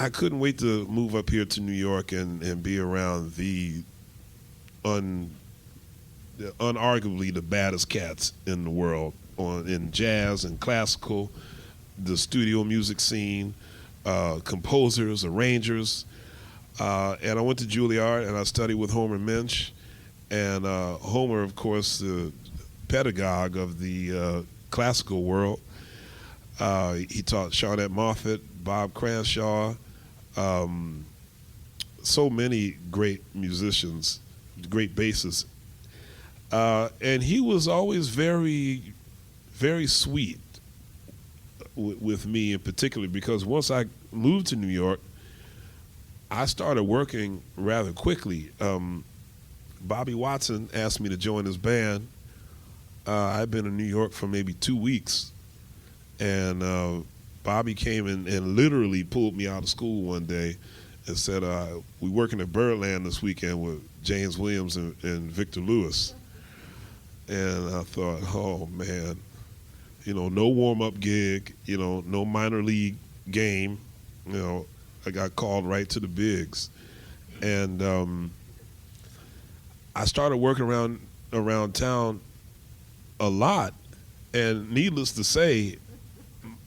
I couldn't wait to move up here to New York and be around un, unarguably the baddest cats in the world in jazz and classical, the studio music scene, composers, arrangers. And I went to Juilliard and I studied with Homer Minch. And Homer, of course, the pedagogue of the classical world. He taught Shawnette Moffett, Bob Cranshaw, so many great musicians, great bassists. And he was always very, very sweet with me in particular, because once I moved to New York, I started working rather quickly. Bobby Watson asked me to join his band. I'd been in New York for maybe 2 weeks, and Bobby came and literally pulled me out of school one day and said, we working at Birdland this weekend with James Williams and Victor Lewis. And I thought, oh man, no warm-up gig, no minor league game, I got called right to the bigs. And I started working around town a lot, and needless to say,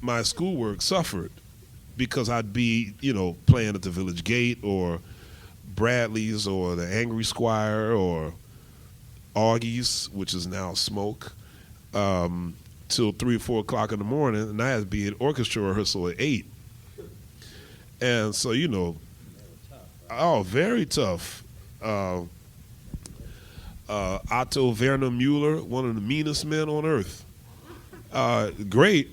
my schoolwork suffered because I'd be, playing at the Village Gate or Bradley's or the Angry Squire or Augie's, which is now Smoke, till 3 or 4 o'clock in the morning, and I had to be at orchestra rehearsal at 8. And so, very tough. Otto Werner Mueller, one of the meanest men on earth. Great,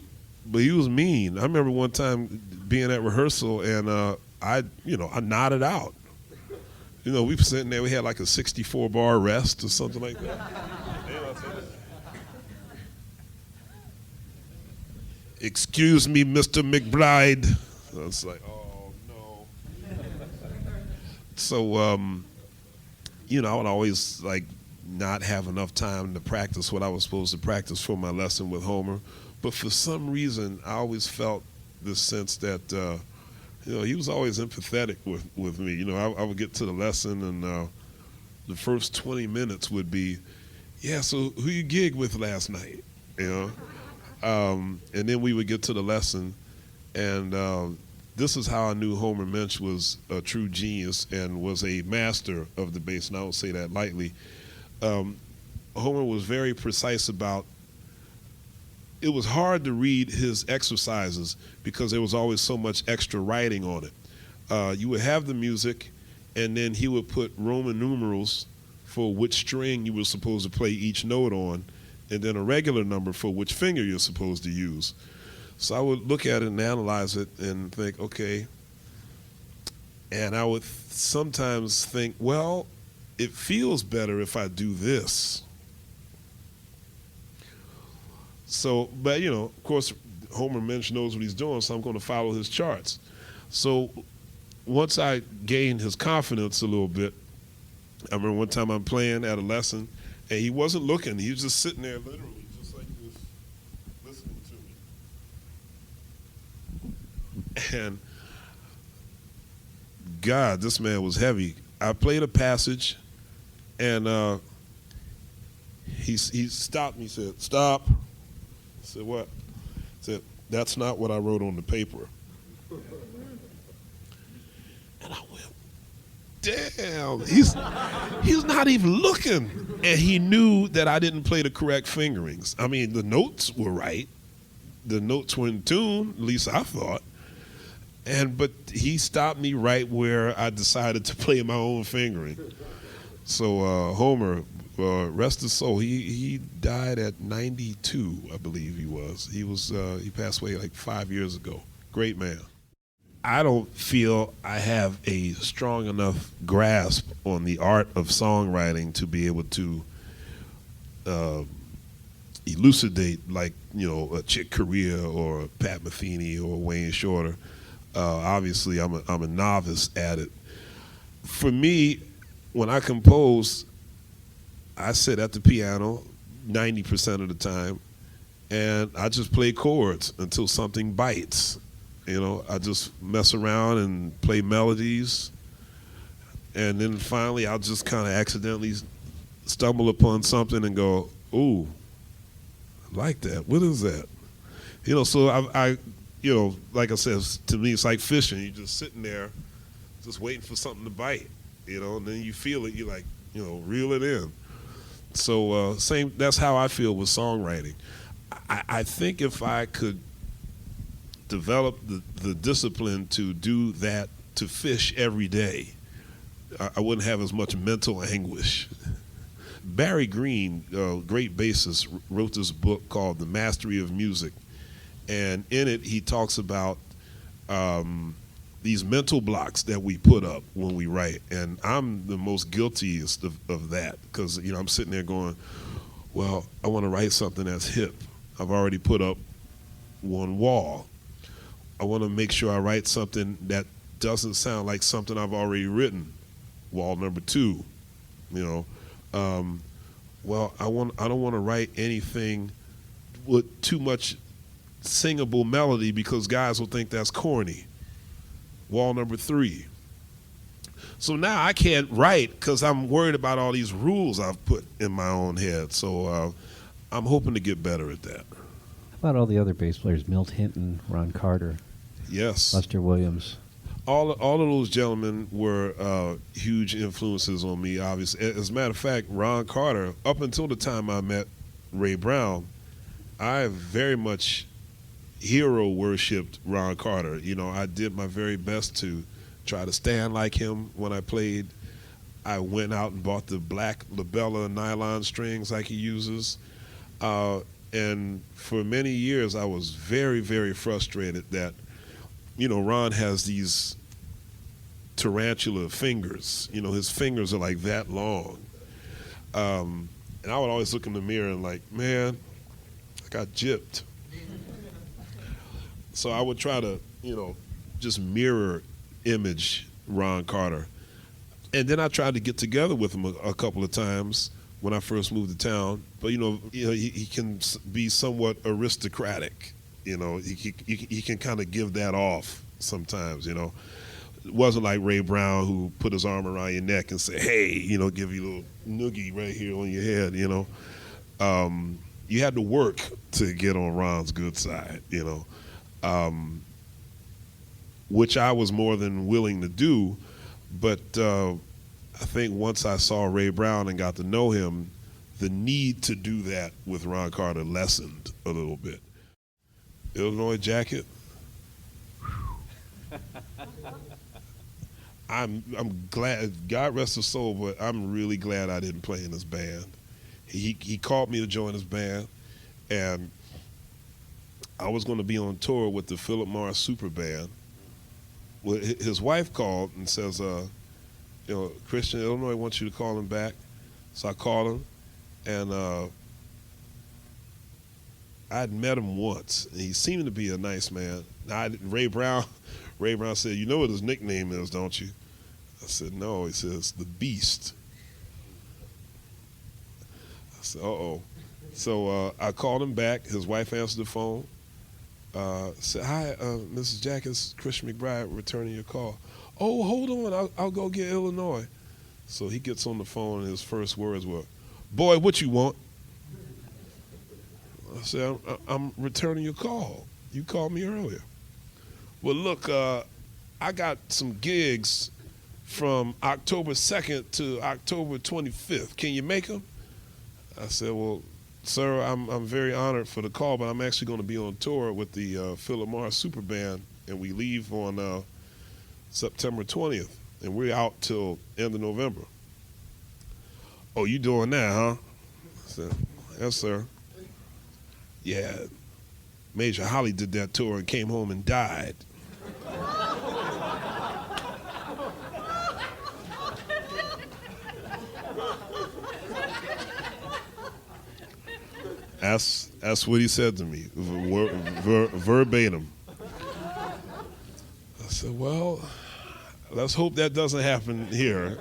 but he was mean. I remember one time being at rehearsal and I nodded out. We were sitting there, we had like a 64-bar rest or something like that. Excuse me, Mr. McBride. I was like, oh no. So, I would always not have enough time to practice what I was supposed to practice for my lesson with Homer. But for some reason, I always felt this sense that, he was always empathetic with me. I would get to the lesson and the first 20 minutes would be, yeah, so who you gig with last night, and then we would get to the lesson, and this is how I knew Homer Minch was a true genius and was a master of the bass, and I don't say that lightly. Homer was very precise about, it was hard to read his exercises because there was always so much extra writing on it. You would have the music, and then he would put Roman numerals for which string you were supposed to play each note on, and then a regular number for which finger you're supposed to use. So I would look at it and analyze it and think, okay. And I would sometimes think, well, it feels better if I do this. So, but of course, Homer Minch knows what he's doing, so I'm going to follow his charts. So once I gained his confidence a little bit, I remember one time I'm playing at a lesson, and he wasn't looking. He was just sitting there literally, just like this, listening to me. And God, this man was heavy. I played a passage, and he stopped me, said, stop. I said, what? I said, that's not what I wrote on the paper. And I went, damn, he's not even looking. And he knew that I didn't play the correct fingerings. I mean, the notes were right. The notes were in tune, at least I thought. But he stopped me right where I decided to play my own fingering. So Homer, rest his soul, he died at 92, I believe he was. He passed away like 5 years ago. Great man. I don't feel I have a strong enough grasp on the art of songwriting to be able to elucidate a Chick Corea or Pat Metheny or Wayne Shorter. Obviously, I'm a novice at it. For me, when I compose, I sit at the piano 90% of the time, and I just play chords until something bites. I just mess around and play melodies, and then finally I'll just kind of accidentally stumble upon something and go, "Ooh, I like that. What is that?" So like I said, to me it's like fishing. You're just sitting there, just waiting for something to bite, and then you feel it. You like, reel it in. So same. That's how I feel with songwriting. I think if I could develop the discipline to do that, to fish every day, I wouldn't have as much mental anguish. Barry Green, great bassist, wrote this book called The Mastery of Music. And in it, he talks about these mental blocks that we put up when we write. And I'm the most guiltiest of that because, I'm sitting there going, well, I want to write something that's hip. I've already put up one wall. I want to make sure I write something that doesn't sound like something I've already written. Wall number 2, well, I don't want to write anything with too much singable melody because guys will think that's corny. Wall number 3. So now I can't write because I'm worried about all these rules I've put in my own head. So I'm hoping to get better at that. How about all the other bass players? Milt Hinton, Ron Carter, yes, Buster Williams. All of those gentlemen were huge influences on me, obviously. As a matter of fact, Ron Carter, up until the time I met Ray Brown, I very much hero worshipped Ron Carter. I did my very best to try to stand like him when I played. I went out and bought the black labella nylon strings like he uses. And for many years, I was very, very frustrated that, Ron has these tarantula fingers. His fingers are like that long. And I would always look in the mirror and like, man, I got gypped. So I would try to, just mirror image Ron Carter. And then I tried to get together with him a couple of times when I first moved to town. But, he can be somewhat aristocratic. He can kind of give that off sometimes, It wasn't like Ray Brown who put his arm around your neck and say, hey, give you a little noogie right here on your head, You had to work to get on Ron's good side, which I was more than willing to do. But I think once I saw Ray Brown and got to know him, the need to do that with Ron Carter lessened a little bit. Illinois jacket. I'm glad, God rest his soul, but I'm really glad I didn't play in his band. He called me to join his band, and I was going to be on tour with the Philip Morris Super Band. Well, his wife called and says, Christian, Illinois wants you to call him back. So I called him, and I'd met him once, and he seemed to be a nice man. Ray Brown said, you know what his nickname is, don't you? I said, no. He says, the Beast. I said, uh-oh. So I called him back. His wife answered the phone. Said, hi, Mrs. Jack, it's Christian McBride returning your call. Oh, hold on, I'll go get Illinois. So he gets on the phone, and his first words were, boy, what you want? I said, I'm returning your call. You called me earlier. Well, look, I got some gigs from October 2nd to October 25th. Can you make them? I said, well, sir, I'm very honored for the call, but I'm actually going to be on tour with the Philip Morris Super Band, and we leave on September 20th, and we're out till end of November. Oh, you doing that, huh? I said, yes, sir. Yeah, Major Holly did that tour and came home and died. That's what he said to me, verbatim. I said, well, let's hope that doesn't happen here.